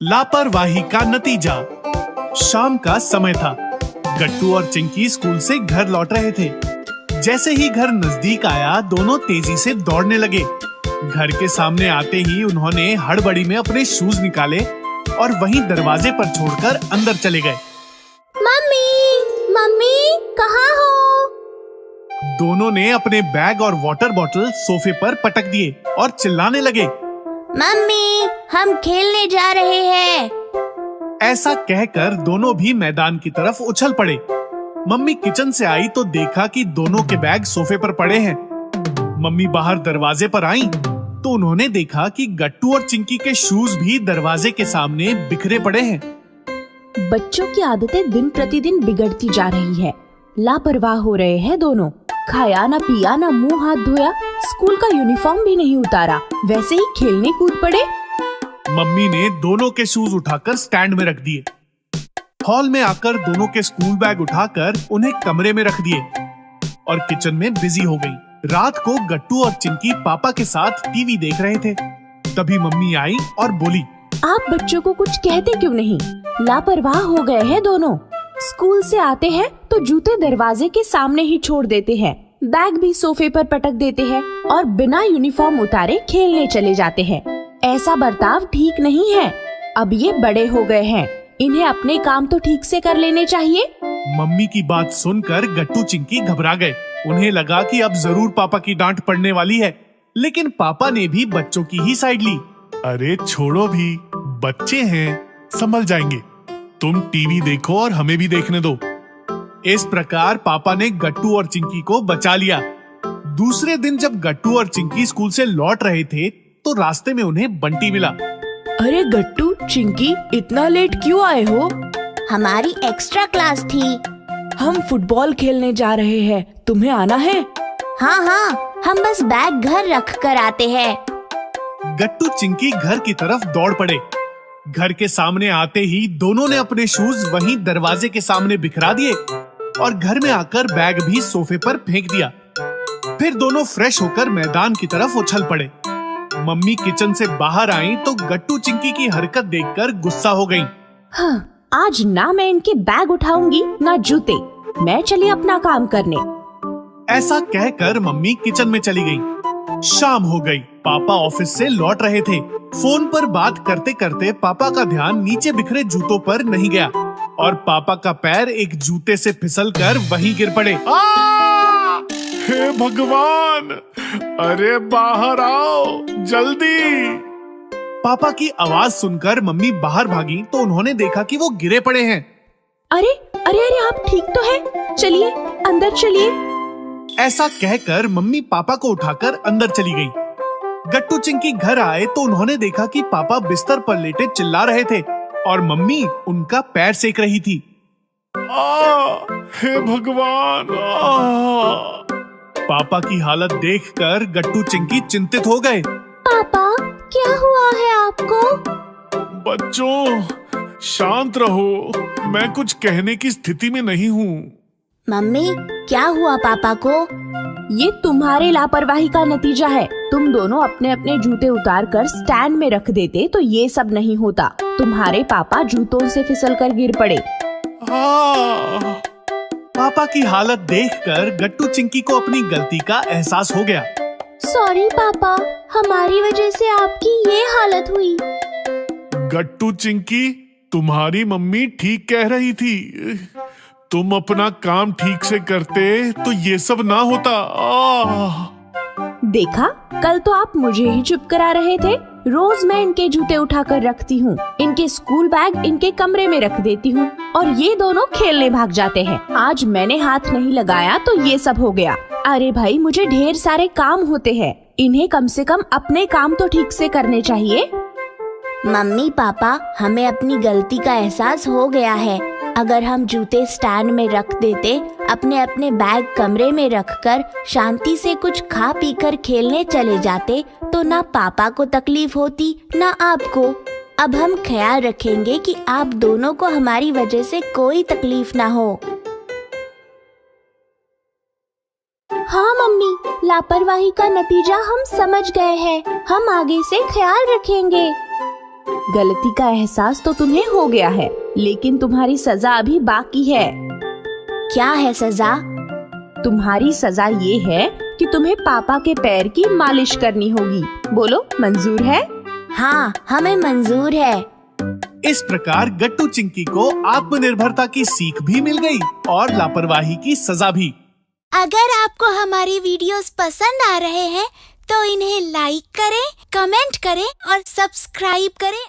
लापरवाही का नतीजा। शाम का समय था। गट्टू और चिंकी स्कूल से घर लौट रहे थे। जैसे ही घर नजदीक आया, दोनों तेजी से दौड़ने लगे। घर के सामने आते ही उन्होंने हड़बड़ी में अपने शूज निकाले और वहीं दरवाजे पर छोड़कर अंदर चले गए। मम्मी, मम्मी, कहाँ हो? दोनों ने अपने बैग और वाटर बॉटल सोफे पर पटक दिए और चिल्लाने लगे, मम्मी, हम खेलने जा रहे हैं। ऐसा कहकर दोनों भी मैदान की तरफ उछल पड़े। मम्मी किचन से आई तो देखा कि दोनों के बैग सोफे पर पड़े हैं। मम्मी बाहर दरवाजे पर आईं तो उन्होंने देखा कि गट्टू और चिंकी के शूज भी दरवाजे के सामने बिखरे पड़े हैं। बच्चों की आदतें दिन प्रतिदिन बिगड़ती जा रही है। लापरवाह हो रहे हैं दोनों। खाया ना पिया ना मुंह हाथ धोया, स्कूल का यूनिफॉर्म भी नहीं उतारा, वैसे ही खेलने कूद पड़े। मम्मी ने दोनों के शूज उठाकर स्टैंड में रख दिए। हॉल में आकर दोनों के स्कूल बैग उठाकर उन्हें कमरे में रख दिए और किचन में बिजी हो गई। रात को गट्टू और चिंकी पापा के साथ टीवी देख रहे थे। तभी मम्मी आई और बोली, आप बच्चों को कुछ कहते क्यों नहीं? लापरवाह हो गए हैं दोनों। स्कूल से आते हैं तो जूते दरवाजे के सामने ही छोड़ देते हैं, बैग भी सोफे पर पटक देते हैं और बिना यूनिफॉर्म उतारे खेलने चले जाते हैं। ऐसा बर्ताव ठीक नहीं है। अब ये बड़े हो गए हैं, इन्हें अपने काम तो ठीक से कर लेने चाहिए। मम्मी की बात सुनकर गट्टू चिंकी घबरा गए। उन्हें लगा कि अब जरूर पापा की डांट पड़ने वाली है, लेकिन पापा ने भी बच्चों की ही साइड ली। अरे छोड़ो भी, बच्चे हैं, संभल जाएंगे। तुम टीवी देखो और हमें भी देखने दो। इस प्रकार पापा ने गट्टू और चिंकी को बचा लिया। दूसरे दिन जब गट्टू और चिंकी स्कूल से लौट रहे थे तो रास्ते में उन्हें बंटी मिला। अरे गट्टू, चिंकी, इतना लेट क्यों आए हो? हमारी एक्स्ट्रा क्लास थी। हम फुटबॉल खेलने जा रहे हैं, तुम्हें आना है? हाँ हाँ, हम बस बैग घर रख कर आते हैं। गट्टू चिंकी घर की तरफ दौड़ पड़े। घर के सामने आते ही दोनों ने अपने शूज वहीं दरवाजे के सामने बिखरा दिए और घर में आकर बैग भी सोफे पर फेंक दिया। फिर दोनों फ्रेश होकर मैदान की तरफ उछल पड़े। मम्मी किचन से बाहर आई तो गट्टू चिंकी की हरकत देखकर गुस्सा हो गईं। हाँ, आज ना मैं इनके बैग उठाऊंगी ना जूते। मैं चली अपना काम करने। ऐसा कहकर मम्मी किचन में चली गई। शाम हो गई। पापा ऑफिस से लौट रहे थे। फोन पर बात करते करते पापा का ध्यान नीचे बिखरे जूतों पर नहीं गया और पापा का पैर एक जूते से फिसलकर वहीं गिर पड़े। हे भगवान! अरे बाहर आओ जल्दी! पापा की आवाज सुनकर मम्मी बाहर भागी तो उन्होंने देखा कि वो गिरे पड़े हैं। अरे अरे अरे, आप ठीक तो हैं? चलिए अंदर चलिए। ऐसा कहकर मम्मी पापा को उठाकर अंदर चली गई। गट्टू चिंकी घर आए तो उन्होंने देखा कि पापा बिस्तर पर लेटे चिल्ला रहे थे और मम्मी उनका पैर सेक रही थी। हे भगवान! पापा की हालत देखकर गट्टू चिंकी चिंतित हो गए। पापा, क्या हुआ है आपको? बच्चों, शांत रहो, मैं कुछ कहने की स्थिति में नहीं हूँ। मम्मी, क्या हुआ पापा को? ये तुम्हारे लापरवाही का नतीजा है। तुम दोनों अपने अपने जूते उतार कर स्टैंड में रख देते तो ये सब नहीं होता। तुम्हारे पापा जूतों से फिसलकर गिर पड़े। पापा की हालत देखकर गट्टू चिंकी को अपनी गलती का एहसास हो गया। सॉरी पापा, हमारी वजह से आपकी ये हालत हुई। गट्टू चिंकी, तुम्हारी मम्मी ठीक कह रही थी। तुम अपना काम ठीक से करते तो ये सब ना होता। देखा, कल तो आप मुझे ही चुप करा रहे थे। रोज मैं इनके जूते उठाकर रखती हूँ, इनके स्कूल बैग इनके कमरे में रख देती हूँ और ये दोनों खेलने भाग जाते हैं। आज मैंने हाथ नहीं लगाया तो ये सब हो गया। अरे भाई, मुझे ढेर सारे काम होते हैं, इन्हें कम से कम अपने काम तो ठीक से करने चाहिए। मम्मी पापा, हमें अपनी गलती का एहसास हो गया है। अगर हम जूते स्टैंड में रख देते, अपने अपने बैग कमरे में रखकर शांति से कुछ खा पी कर खेलने चले जाते तो ना पापा को तकलीफ होती ना आपको। अब हम ख्याल रखेंगे कि आप दोनों को हमारी वजह से कोई तकलीफ ना हो। हाँ मम्मी, लापरवाही का नतीजा हम समझ गए हैं। हम आगे से ख्याल रखेंगे। गलती का एहसास तो तुम्हें हो गया है, लेकिन तुम्हारी सजा अभी बाकी है। क्या है सजा? तुम्हारी सजा ये है कि तुम्हें पापा के पैर की मालिश करनी होगी। बोलो, मंजूर है? हाँ, हमें मंजूर है। इस प्रकार गट्टू चिंकी को आत्मनिर्भरता की सीख भी मिल गई और लापरवाही की सजा भी। अगर आपको हमारी वीडियोस पसंद आ रहे हैं तो इन्हें लाइक करें, कमेंट करें और सब्सक्राइब करें